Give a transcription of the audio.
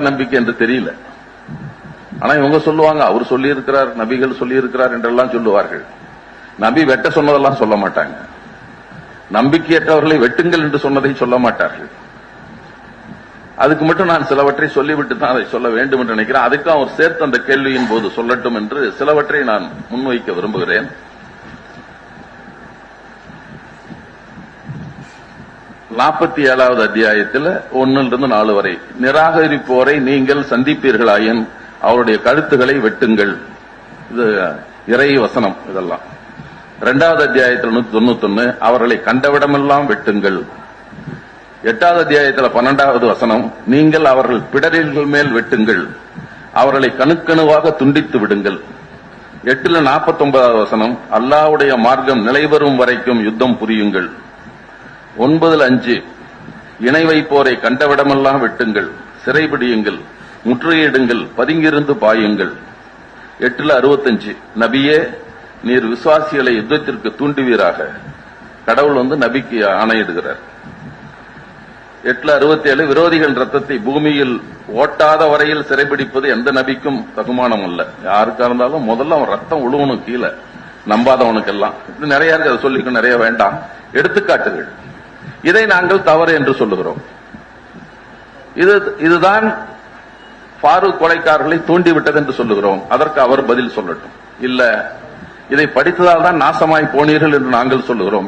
நம்பிக்கை என்று தெரியல. ஆனா இவங்க சொல்லுவாங்க, அவர் சொல்லி இருக்கிறார், நபிகள் சொல்லி இருக்கிறார் என்றெல்லாம் சொல்லுவார்கள். நபி வெட்ட சொன்னதெல்லாம் சொல்ல மாட்டாங்க. நம்பிக்கையற்றவர்களை வெட்டுங்கள் என்று சொன்னதை சொல்ல மாட்டார்கள். அதுக்கு மட்டும் நான் சிலவற்றை சொல்லிவிட்டு தான் அதை சொல்ல வேண்டும் என்று நினைக்கிறேன். அதுக்கு அவர் சேர்த்து அந்த கேள்வியின் போது சொல்லட்டும் என்று சிலவற்றை நான் முன்வைக்க விரும்புகிறேன். நாற்பத்தி 47வது அத்தியாயத்தில் 1-4 வரை, நிராகரிப்போரை நீங்கள் சந்திப்பீர்களாயின் அவருடைய கழுத்துக்களை வெட்டுங்கள். இது இறை வசனம். இதெல்லாம் 2வது அத்தியாயத்தில் 191, அவர்களை கண்டவிடமெல்லாம் வெட்டுங்கள். 8வது அத்தியாயத்தில் 12வது வசனம், நீங்கள் அவர்கள் பிடரிகள் மேல் வெட்டுங்கள், அவர்களை கணுக்கணுவாக துண்டித்து விடுங்கள். 8ல் 49வது வசனம், அல்லாஹ்வுடைய மார்க்கம் நிலைபெறும் வரைக்கும் யுத்தம் புரியுங்கள். 9ல் 5, இணை வைப்போரை கண்டவிடமெல்லாம் வெட்டுங்கள், சிறைபிடியுங்கள், முற்றுகையிடுங்கள், பதுங்கியிருந்து பாயுங்கள். 8ல் 65, நபியே நீர் விசுவாசிகளை யுத்தத்திற்கு தூண்டுவீராக. கடவுள் நபிக்கு ஆணையிடுகிறார். 8ல் 67, விரோதிகள் ரத்தத்தை பூமியில் ஓட்டாத வரையில் சிறைபிடிப்பது எந்த நபிக்கும் தகுமானம் அல்ல. யாருக்கா இருந்தாலும் முதல்ல அவன் ரத்தம் உழுவணும் கீழே, நம்பாதவனுக்கெல்லாம். இது நிறைய இருக்கு, அதை சொல்லிக்க நிறைய வேண்டாம். எடுத்துக்காட்டுகள். இதை நாங்கள் தவறு என்று சொல்லுகிறோம். இதுதான் ஃபாரூக் கொலைக்காரர்களை தூண்டிவிட்டது என்று சொல்லுகிறோம். அதற்கு அவர் பதில் சொல்லட்டும். இல்ல, இதை படித்ததால் தான் நாசமாய் போனீர்கள் என்று நாங்கள் சொல்லுகிறோம்.